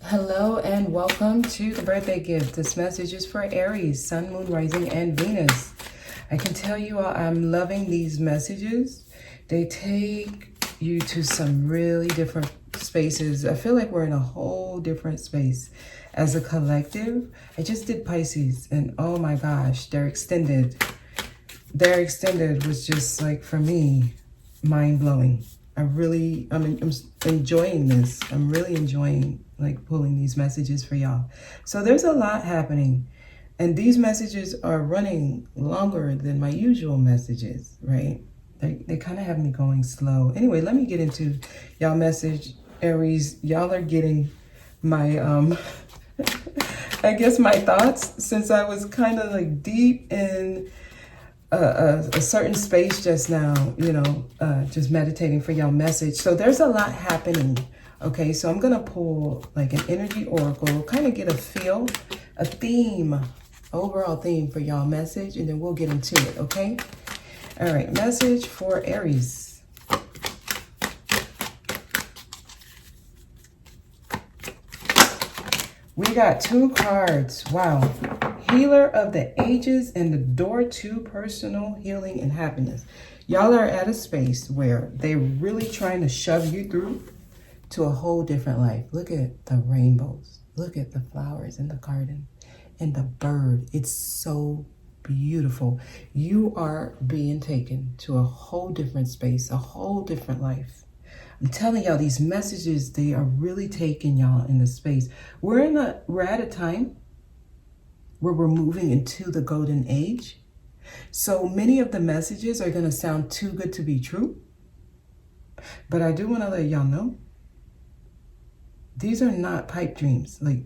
Hello and welcome to the birthday gift. This message is for Aries, Sun, Moon, Rising, and Venus. I can tell you all I'm loving these messages. They take you to some really different spaces. I feel like we're in a whole different space as a collective. I just did Pisces and oh my gosh, their extended was just like, for me, mind-blowing. I'm enjoying this. I'm really enjoying like pulling these messages for y'all. So there's a lot happening, and these messages are running longer than my usual messages, right? They kind of have me going slow. Anyway, let me get into y'all message, Aries. Y'all are getting my I guess my thoughts, since I was kind of like deep in a certain space just now, just meditating for y'all message. So there's a lot happening. Okay, so I'm gonna pull like an energy oracle, kind of get a feel, a theme, overall theme for y'all message, and then we'll get into it. Okay. All right, message for Aries. We got two cards. Wow. Healer of the Ages and the door to personal healing and happiness. Y'all are at a space where they're really trying to shove you through to a whole different life. Look at the rainbows. Look at the flowers in the garden and the bird. It's so beautiful. You are being taken to a whole different space, a whole different life. I'm telling y'all, these messages, they are really taking y'all in the space. We're at a time where we're moving into the golden age. So many of the messages are going to sound too good to be true. But I do want to let y'all know, these are not pipe dreams. Like,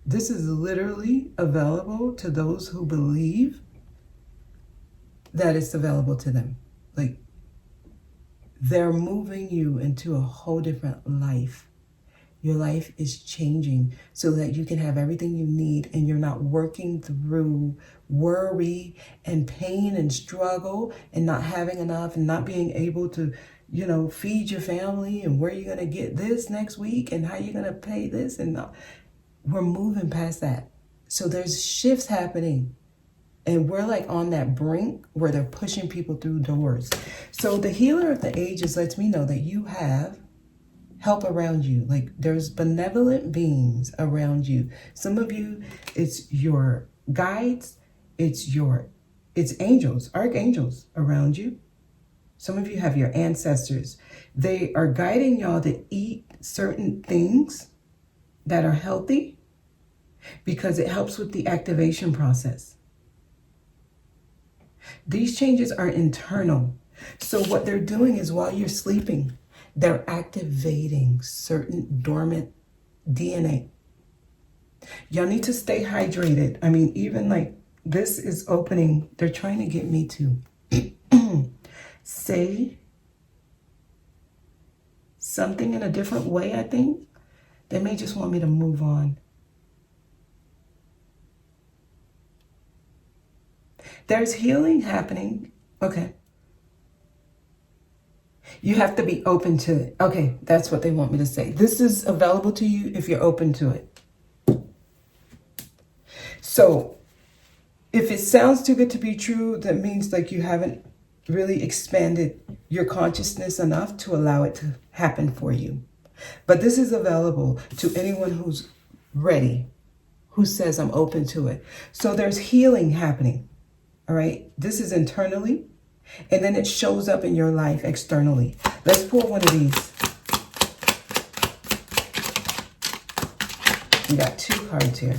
this is literally available to those who believe that it's available to them. Like, they're moving you into a whole different life. Your life is changing so that you can have everything you need and you're not working through worry and pain and struggle and not having enough and not being able to, feed your family and where you're going to get this next week and how you're going to pay this. And we're moving past that. So there's shifts happening. And we're like on that brink where they're pushing people through doors. So the Healer of the Ages lets me know that you have help around you. Like, there's benevolent beings around you. Some of you, it's your guides, it's angels, archangels around you. Some of you have your ancestors. They are guiding y'all to eat certain things that are healthy because it helps with the activation process. These changes are internal. So what they're doing is, while you're sleeping, they're activating certain dormant DNA. Y'all need to stay hydrated. I mean, even like this is opening. They're trying to get me to say something in a different way, I think. They may just want me to move on. There's healing happening. Okay. You have to be open to it. Okay, that's what they want me to say. This is available to you if you're open to it. So if it sounds too good to be true, that means like you haven't really expanded your consciousness enough to allow it to happen for you. But this is available to anyone who's ready, who says, I'm open to it. So there's healing happening. All right. This is internally, and then it shows up in your life externally. Let's pull one of these. We got two cards here.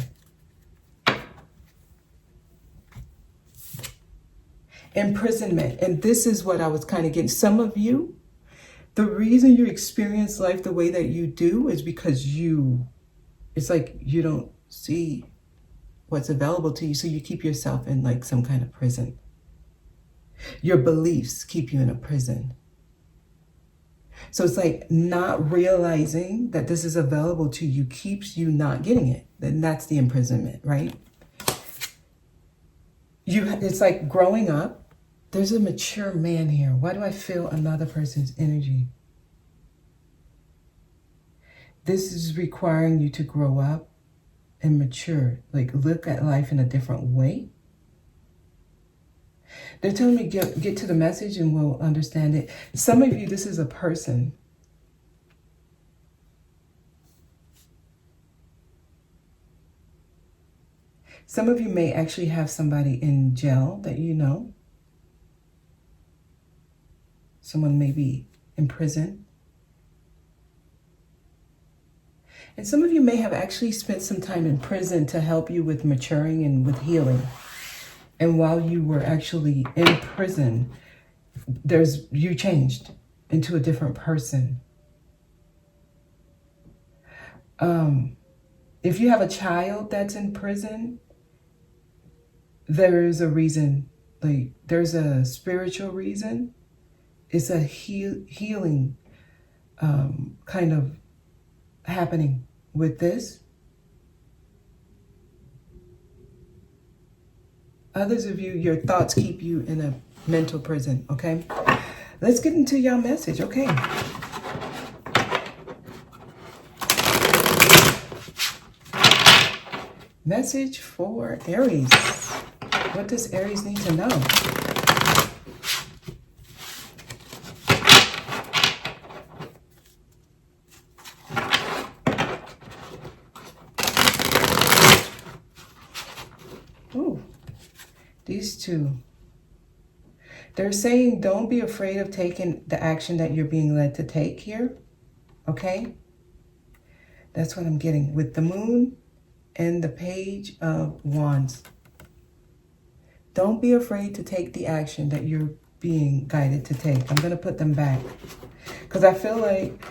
Imprisonment. And this is what I was kind of getting. Some of you, the reason you experience life the way that you do is because it's like you don't see what's available to you. So you keep yourself in like some kind of prison. Your beliefs keep you in a prison. So it's like not realizing that this is available to you keeps you not getting it. Then that's the imprisonment, right? It's like growing up. There's a mature man here. Why do I feel another person's energy? This is requiring you to grow up and mature, like look at life in a different way. They're telling me get to the message and we'll understand it. Some of you, this is a person. Some of you may actually have somebody in jail that you know. Someone may be in prison. And some of you may have actually spent some time in prison to help you with maturing and with healing. And while you were actually in prison, you changed into a different person. If you have a child that's in prison, there is a reason, like there's a spiritual reason. It's a healing kind of happening with this. Others of you, your thoughts keep you in a mental prison, okay? Let's get into your message, okay? Message for Aries. What does Aries need to know? Ooh, these two. They're saying don't be afraid of taking the action that you're being led to take here, okay? That's what I'm getting with the moon and the Page of Wands. Don't be afraid to take the action that you're being guided to take. I'm going to put them back because I feel like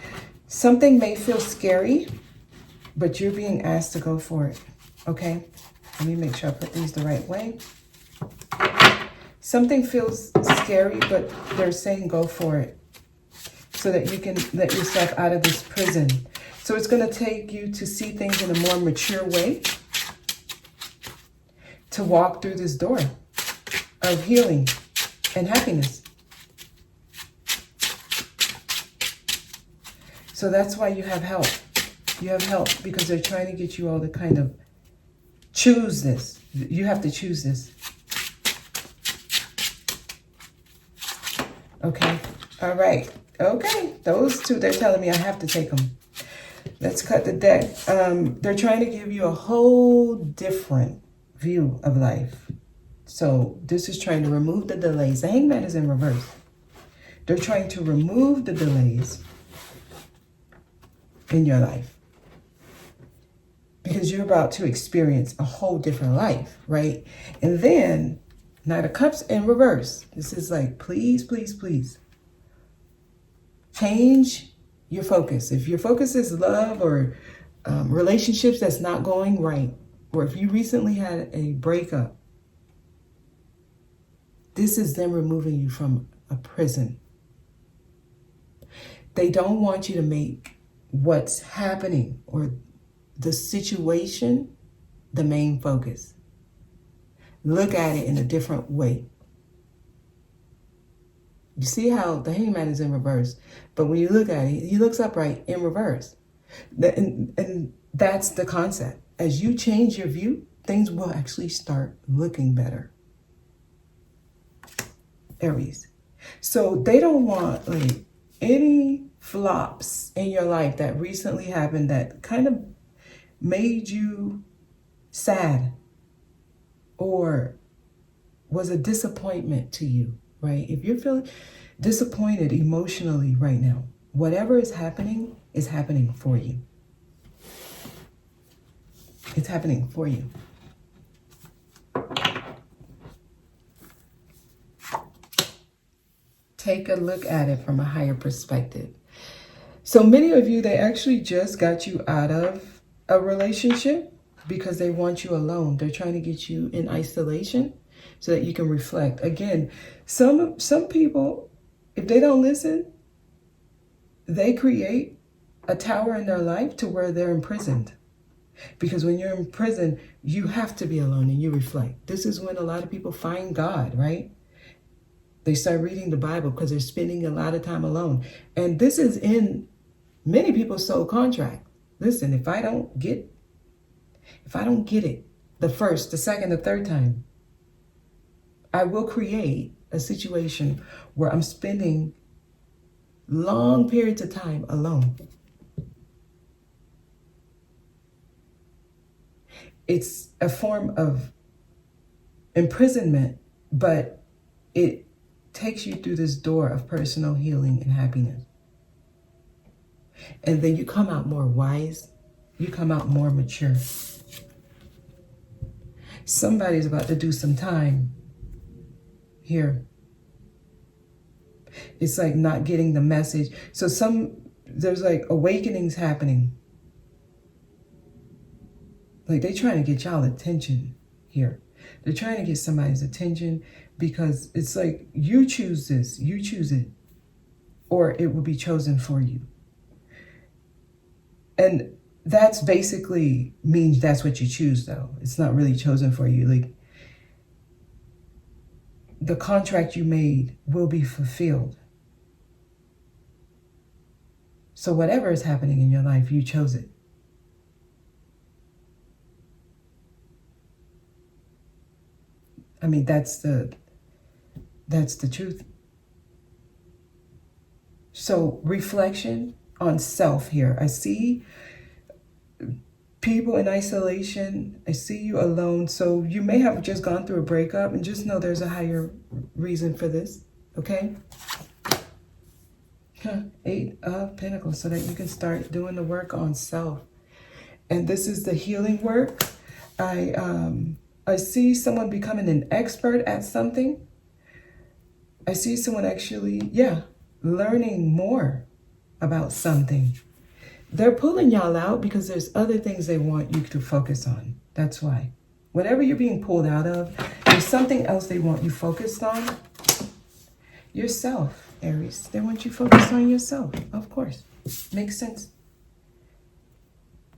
something may feel scary, but you're being asked to go for it, okay? Let me make sure I put these the right way. Something feels scary, but they're saying go for it so that you can let yourself out of this prison. So it's going to take you to see things in a more mature way, to walk through this door of healing and happiness. So that's why you have help. You have help because they're trying to get you all to kind of choose this. You have to choose this. Okay. All right. Okay. Those two, they're telling me I have to take them. Let's cut the deck. They're trying to give you a whole different view of life. So this is trying to remove the delays. The Hangman is in reverse. They're trying to remove the delays in your life because you're about to experience a whole different life, right? And then Knight of Cups in reverse. This is like, please, please, please change your focus. If your focus is love or relationships that's not going right, or if you recently had a breakup, this is them removing you from a prison. They don't want you to make what's happening or the situation the main focus. Look at it in a different way. You see how the Hangman is in reverse, but when you look at it, he looks upright in reverse. And that's the concept. As you change your view, things will actually start looking better. Aries. So they don't want like any flops in your life that recently happened that kind of made you sad or was a disappointment to you, right? If you're feeling disappointed emotionally right now, whatever is happening for you. It's happening for you. Take a look at it from a higher perspective. So many of you, they actually just got you out of a relationship because they want you alone. They're trying to get you in isolation so that you can reflect. Again, some people, if they don't listen, they create a tower in their life to where they're imprisoned. Because when you're in prison, you have to be alone and you reflect. This is when a lot of people find God, right? They start reading the Bible because they're spending a lot of time alone. And this is in many people's soul contract. Listen, if I don't get it the first, the second, the third time, I will create a situation where I'm spending long periods of time alone. It's a form of imprisonment, but it takes you through this door of personal healing and happiness. And then you come out more wise. You come out more mature. Somebody's about to do some time here. It's like not getting the message. So there's like awakenings happening. Like they're trying to get y'all attention here. They're trying to get somebody's attention because it's like you choose this, you choose it, or it will be chosen for you. And that's basically means that's what you choose though. It's not really chosen for you. Like the contract you made will be fulfilled. So whatever is happening in your life, you chose it. I mean, that's the truth. So reflection on self here. I see people in isolation. I see you alone. So you may have just gone through a breakup, and just know there's a higher reason for this, okay? 8 of Pentacles, so that you can start doing the work on self. And this is the healing work. I see someone becoming an expert at something. I see someone actually, learning more about something. They're pulling y'all out because there's other things they want you to focus on. That's why. Whatever you're being pulled out of, there's something else they want you focused on. Yourself, Aries. They want you focused on yourself, of course. Makes sense.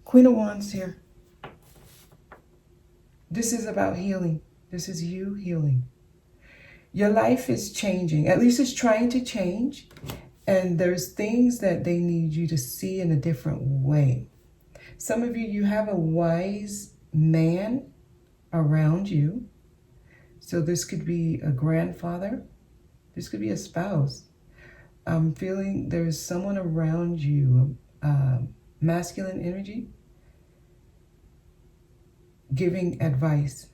Queen of Wands here. This is about healing. This is you healing. Your life is changing. At least it's trying to change. And there's things that they need you to see in a different way. Some of you have a wise man around you. So this could be a grandfather. This could be a spouse. I'm feeling there's someone around you, masculine energy, giving advice.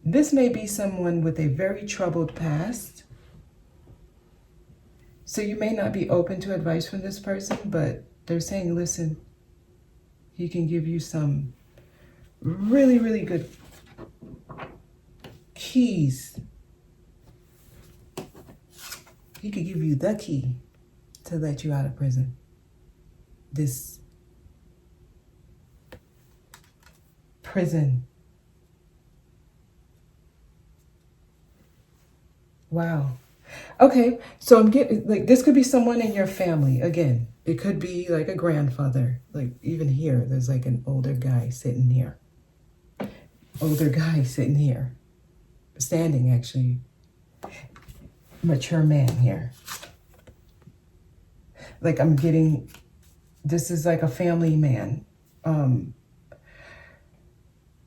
This may be someone with a very troubled past. So you may not be open to advice from this person, but they're saying, listen, he can give you some really, really good keys. He could give you the key to let you out of prison. This prison. Wow. Okay, so I'm getting, like, this could be someone in your family. Again, it could be like a grandfather. Like, even here, there's like an older guy sitting here. Older guy sitting here. Standing, actually. Mature man here. Like, I'm getting, this is like a family man.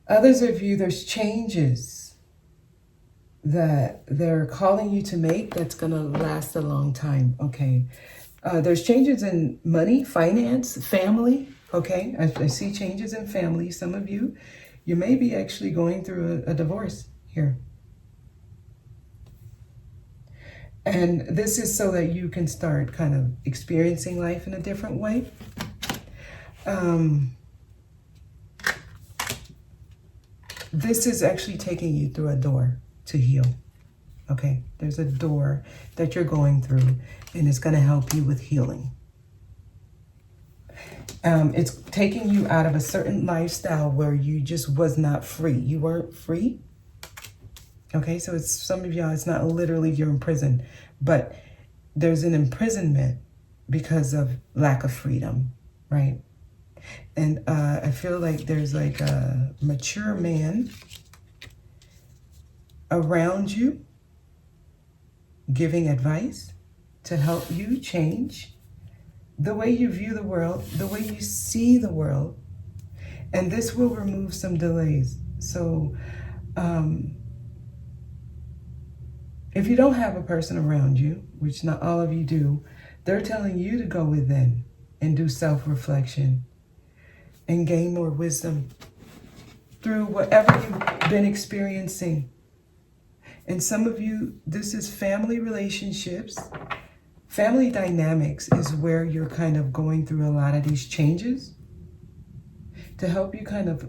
Others of you, there's changes that they're calling you to make that's going to last a long time, okay? There's changes in money, finance, family, okay? I see changes in family. Some of you, you may be actually going through a divorce here. And this is so that you can start kind of experiencing life in a different way. This is actually taking you through a door to heal. Okay, there's a door that you're going through, and it's going to help you with healing. It's taking you out of a certain lifestyle where you just was not free. You weren't free. Okay, so it's some of y'all, it's not literally you're in prison, but there's an imprisonment because of lack of freedom, right? And I feel like there's like a mature man around you giving advice to help you change the way you view the world, the way you see the world, and this will remove some delays. So if you don't have a person around you, which not all of you do, they're telling you to go within and do self-reflection and gain more wisdom through whatever you've been experiencing. And some of you, this is family relationships. Family dynamics is where you're kind of going through a lot of these changes to help you kind of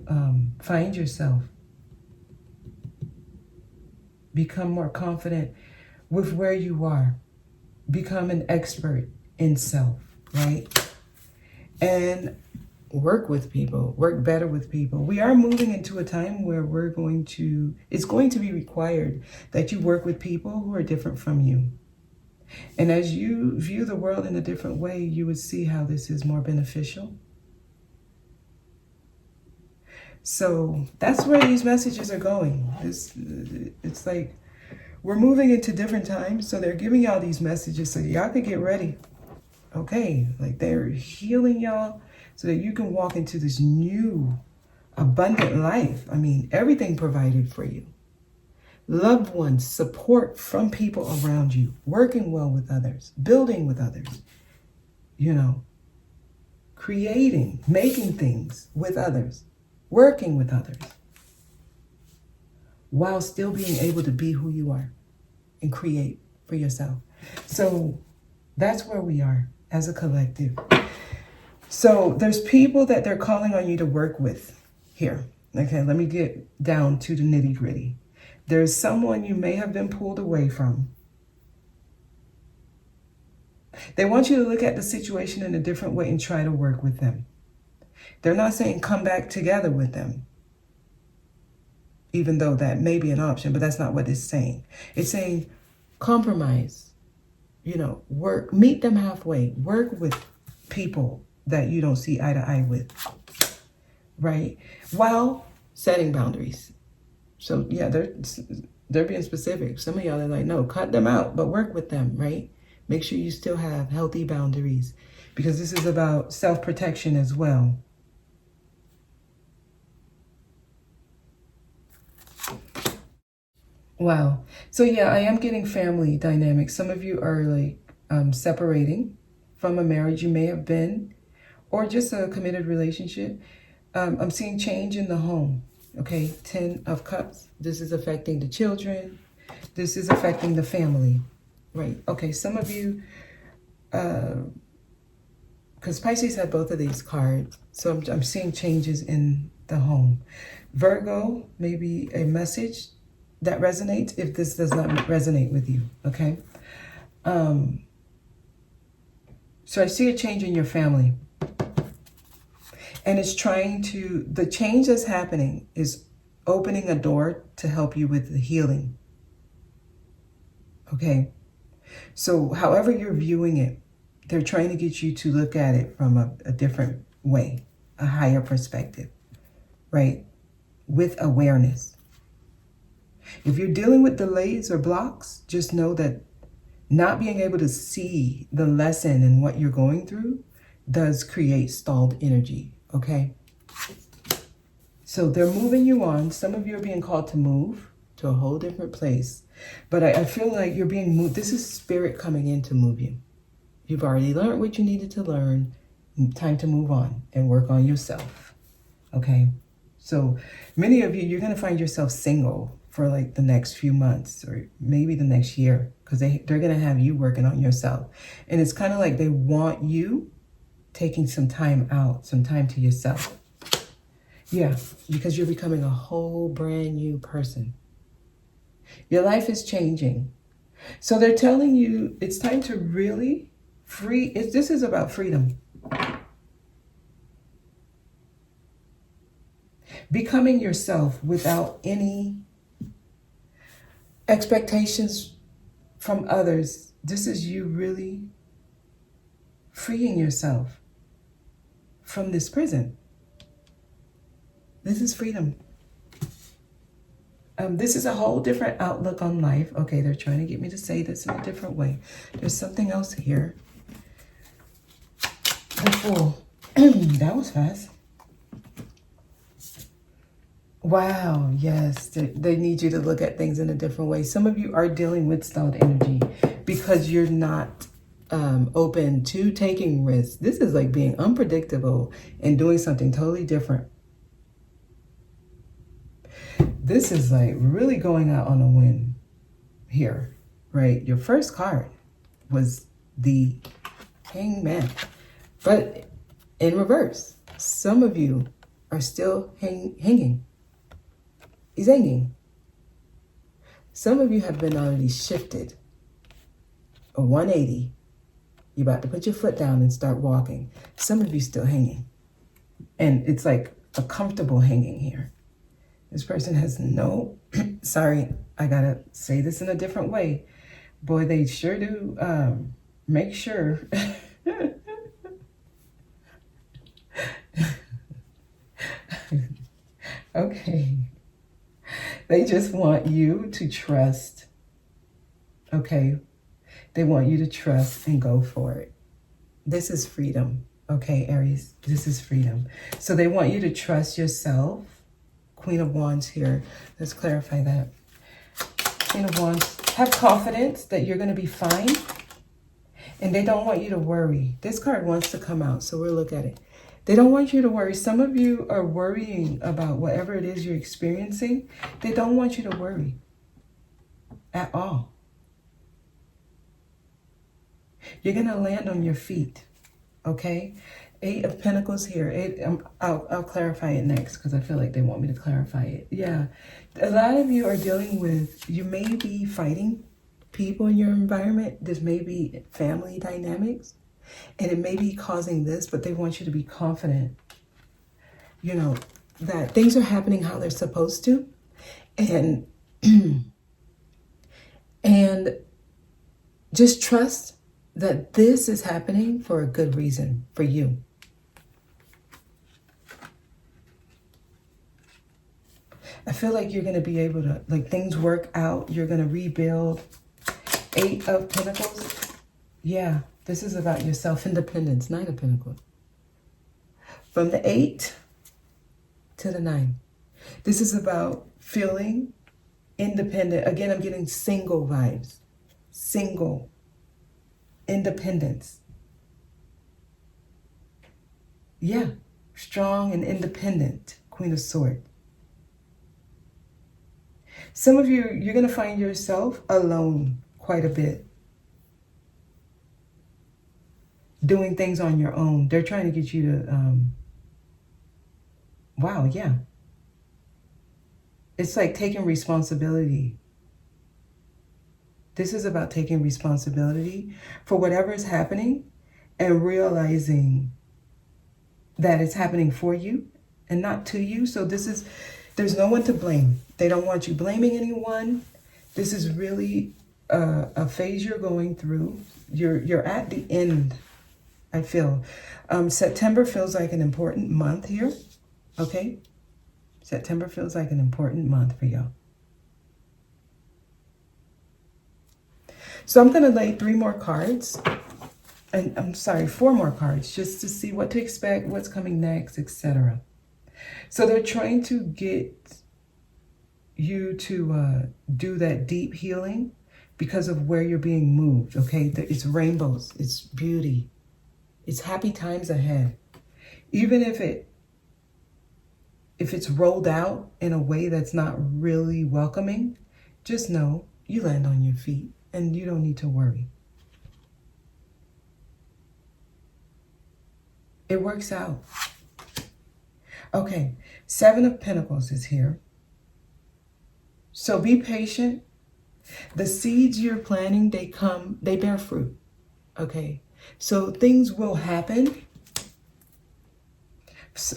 find yourself. Become more confident with where you are. Become an expert in self, right? And work with people, work better with people. We are moving into a time where it's going to be required that you work with people who are different from you. And as you view the world in a different way, you would see how this is more beneficial. So that's where these messages are going. It's like we're moving into different times. So they're giving y'all these messages so y'all can get ready. Okay, like they're healing y'all so that you can walk into this new abundant life. I mean, everything provided for you. Loved ones, support from people around you, working well with others, building with others, creating, making things with others, working with others, while still being able to be who you are and create for yourself. So that's where we are as a collective. So there's people that they're calling on you to work with here. Okay, let me get down to the nitty-gritty. There's someone you may have been pulled away from. They want you to look at the situation in a different way and try to work with them. They're not saying come back together with them, even though that may be an option, but that's not what it's saying. It's saying compromise, work, meet them halfway, work with people that you don't see eye to eye with, right? While setting boundaries. So yeah, they're being specific. Some of y'all are like, no, cut them out, but work with them, right? Make sure you still have healthy boundaries because this is about self-protection as well. Wow. So yeah, I am getting family dynamics. Some of you are like separating from a marriage you may have been, or just a committed relationship. I'm seeing change in the home. Okay, 10 of Cups. This is affecting the children. This is affecting the family, right? Okay, some of you, because Pisces had both of these cards, so I'm seeing changes in the home. Virgo, maybe a message that resonates if this does not resonate with you, okay? So I see a change in your family. And it's the change that's happening is opening a door to help you with the healing. Okay? So however you're viewing it, they're trying to get you to look at it from a different way, a higher perspective, right? With awareness. If you're dealing with delays or blocks, just know that not being able to see the lesson and what you're going through does create stalled energy. Okay, so they're moving you on. Some of you are being called to move to a whole different place. But I feel like you're being moved. This is spirit coming in to move you. You've already learned what you needed to learn. Time to move on and work on yourself. Okay, so many of you, you're going to find yourself single for like the next few months or maybe the next year because they're going to have you working on yourself. And it's kind of like they want you taking some time out, some time to yourself. Yeah, because you're becoming a whole brand new person. Your life is changing. So they're telling you it's time to really this is about freedom. Becoming yourself without any expectations from others. This is you really freeing yourself from this prison. This is freedom. This is a whole different outlook on life. Okay, they're trying to get me to say this in a different way. There's something else here. The Fool. That was fast. Wow, yes. They need you to look at things in a different way. Some of you are dealing with stalled energy because you're not open to taking risks. This is like being unpredictable and doing something totally different. This is like really going out on a win here, right? Your first card was the Hangman, but in reverse. Some of you are still hanging. He's hanging. Some of you have been already shifted a 180. You're about to put your foot down and start walking. Some of you still hanging. And it's like a comfortable hanging here. This person has no, sorry, I gotta say this in a different way. Boy, they sure do make sure. Okay. They just want you to trust. Okay. They want you to trust and go for it. This is freedom. Okay, Aries, this is freedom. So they want you to trust yourself. Queen of Wands here. Let's clarify that. Queen of Wands. Have confidence that you're going to be fine. And they don't want you to worry. This card wants to come out, so we'll look at it. They don't want you to worry. Some of you are worrying about whatever it is you're experiencing. They don't want you to worry at all. You're going to land on your feet, okay? 8 of Pentacles here. I'll clarify it next because I feel like they want me to clarify it. Yeah, a lot of you are dealing with, you may be fighting people in your environment. This may be family dynamics, and it may be causing this, but they want you to be confident, you know, that things are happening how they're supposed to. And, and just trust that this is happening for a good reason for you. I feel like you're going to be able to, like, things work out. You're going to rebuild. 8 of Pentacles. Yeah, this is about your self-independence. 9 of Pentacles. From the 8 to the 9. This is about feeling independent. Again, I'm getting single vibes. Single. Independence. Yeah, strong and independent. Queen of Swords. Some of you, you're going to find yourself alone quite a bit. Doing things on your own. They're trying to get you to, wow, yeah. It's like taking responsibility. This is about taking responsibility for whatever is happening and realizing that it's happening for you and not to you. So there's no one to blame. They don't want you blaming anyone. This is really a phase you're going through. You're at the end, I feel. September feels like an important month here. Okay? September feels like an important month for y'all. So I'm going to lay 3 more cards. And I'm sorry, 4 more cards, just to see what to expect, what's coming next, etc. So they're trying to get you to do that deep healing because of where you're being moved, okay? It's rainbows, it's beauty, it's happy times ahead. Even if it's rolled out in a way that's not really welcoming, just know you land on your feet and you don't need to worry. It works out. Okay, 7 of Pentacles is here. So be patient. The seeds you're planting, they bear fruit. Okay, so things will happen.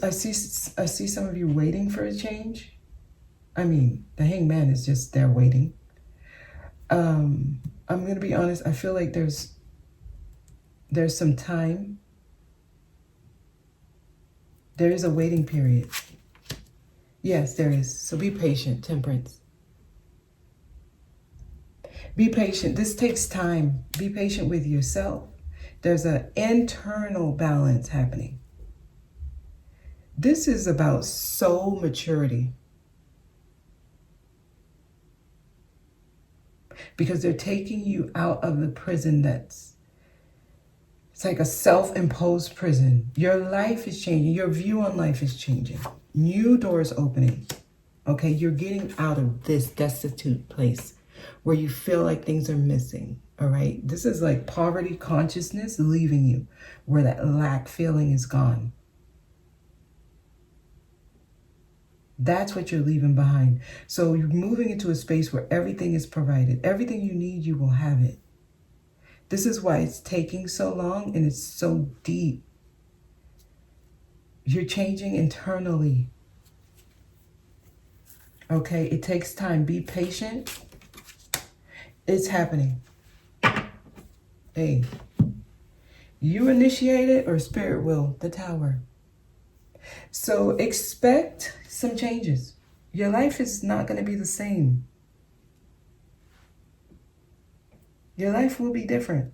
I see some of you waiting for a change. I mean, the Hangman is just there waiting. I'm going to be honest. I feel like there's some time. There is a waiting period. Yes, there is. So be patient, Temperance. Be patient. This takes time. Be patient with yourself. There's an internal balance happening. This is about soul maturity. Because they're taking you out of the prison it's like a self-imposed prison. Your life is changing. Your view on life is changing. New doors opening. Okay, you're getting out of this destitute place where you feel like things are missing. All right, this is like poverty consciousness leaving you, where that lack feeling is gone. That's what you're leaving behind. So you're moving into a space where everything is provided. Everything you need, you will have it. This is why it's taking so long and it's so deep. You're changing internally. Okay, it takes time. Be patient. It's happening. Hey, you initiate it or spirit will, the Tower. So expect some changes. Your life is not going to be the same. Your life will be different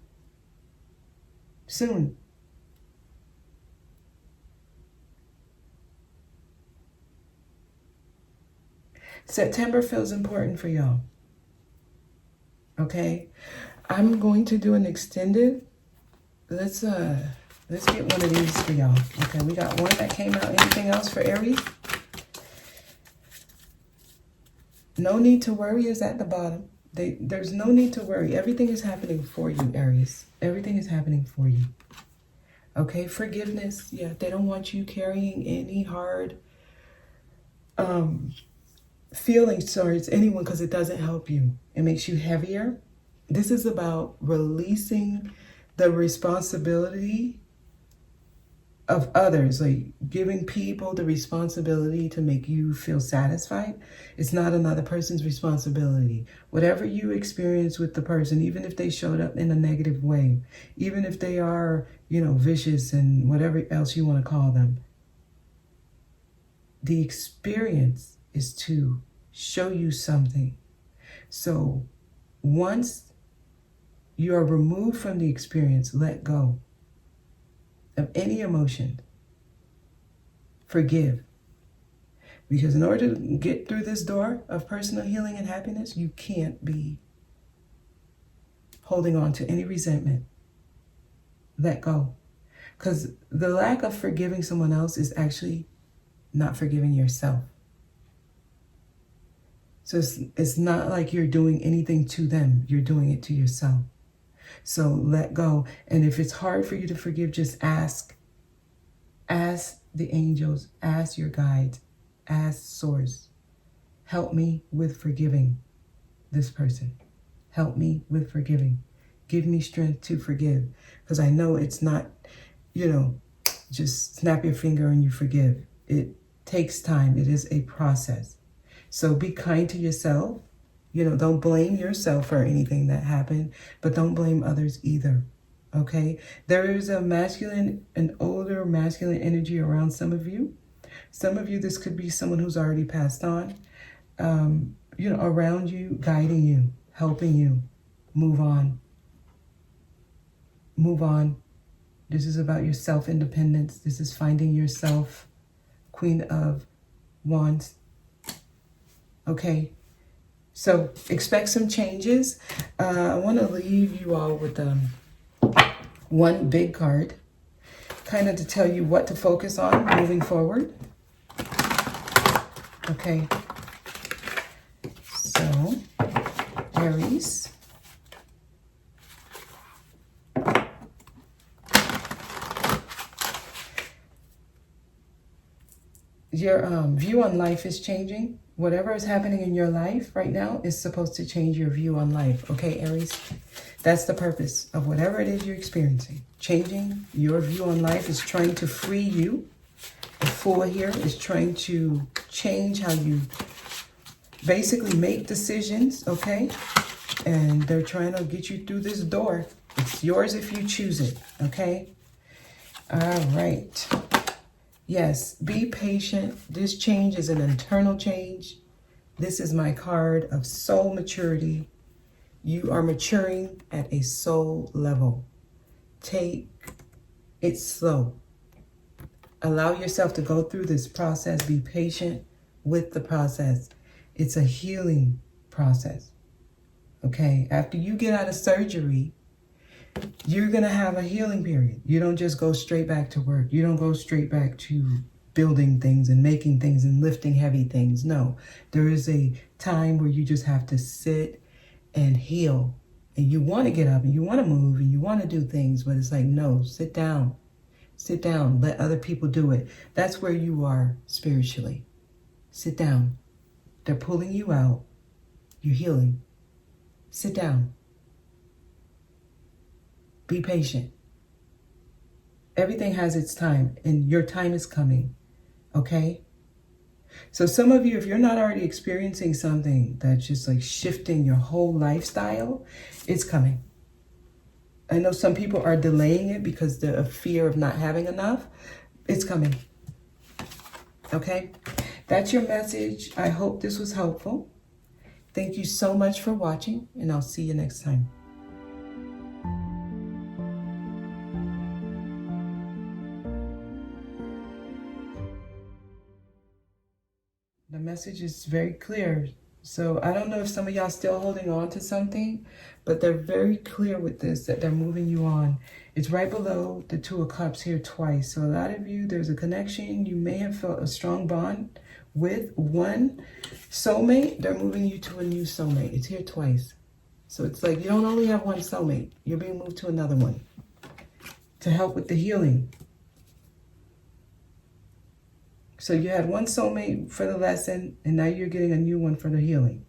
soon. September feels important for y'all. Okay, I'm going to do an extended. Let's get one of these for y'all. Okay, we got one that came out. Anything else for Aries? No need to worry is at the bottom. There's no need to worry. Everything is happening for you, Aries. Everything is happening for you. Okay, forgiveness. Yeah, they don't want you carrying any hard feelings towards anyone because it doesn't help you. It makes you heavier. This is about releasing the responsibility of others, like giving people the responsibility to make you feel satisfied. It's not another person's responsibility. Whatever you experience with the person, even if they showed up in a negative way, even if they are, vicious and whatever else you want to call them, the experience is to show you something. So once you are removed from the experience, let go of any emotion. Forgive. Because in order to get through this door of personal healing and happiness, you can't be holding on to any resentment. Let go. Because the lack of forgiving someone else is actually not forgiving yourself. So it's not like you're doing anything to them. You're doing it to yourself. So let go. And if it's hard for you to forgive, just ask. Ask the angels. Ask your guides. Ask Source. Help me with forgiving this person. Help me with forgiving. Give me strength to forgive. Because I know it's not, just snap your finger and you forgive. It takes time. It is a process. So be kind to yourself. Don't blame yourself for anything that happened, but don't blame others either. Okay? There is an older masculine energy around some of you. Some of you, this could be someone who's already passed on, around you, guiding you, helping you move on. Move on. This is about your self-independence. This is finding yourself. Queen of Wands. Okay, so expect some changes. I want to leave you all with one big card, kind of to tell you what to focus on moving forward. Okay, so Aries. Your view on life is changing. Whatever is happening in your life right now is supposed to change your view on life. Okay, Aries? That's the purpose of whatever it is you're experiencing. Changing your view on life is trying to free you. The Fool here is trying to change how you basically make decisions, okay? And they're trying to get you through this door. It's yours if you choose it, okay? All right. Yes, be patient. This change is an internal change. This is my card of soul maturity. You are maturing at a soul level. Take it slow. Allow yourself to go through this process. Be patient with the process. It's a healing process. Okay? After you get out of surgery, you're going to have a healing period. You don't just go straight back to work. You don't go straight back to building things and making things and lifting heavy things. No, there is a time where you just have to sit and heal. And you want to get up and you want to move and you want to do things, but it's like, no, sit down. Sit down. Let other people do it. That's where you are spiritually. Sit down. They're pulling you out. You're healing. Sit down. Be patient. Everything has its time, and your time is coming. Okay? So some of you, if you're not already experiencing something that's just like shifting your whole lifestyle, it's coming. I know some people are delaying it because of fear of not having enough. It's coming. Okay? That's your message. I hope this was helpful. Thank you so much for watching, and I'll see you next time. The message is very clear. So I don't know if some of y'all still holding on to something, but they're very clear with this, that they're moving you on. It's right below the Two of Cups here twice. So a lot of you, there's a connection. You may have felt a strong bond with one soulmate. They're moving you to a new soulmate. It's here twice. So it's like you don't only have one soulmate. You're being moved to another one to help with the healing. So you had one soulmate for the lesson, and now you're getting a new one for the healing.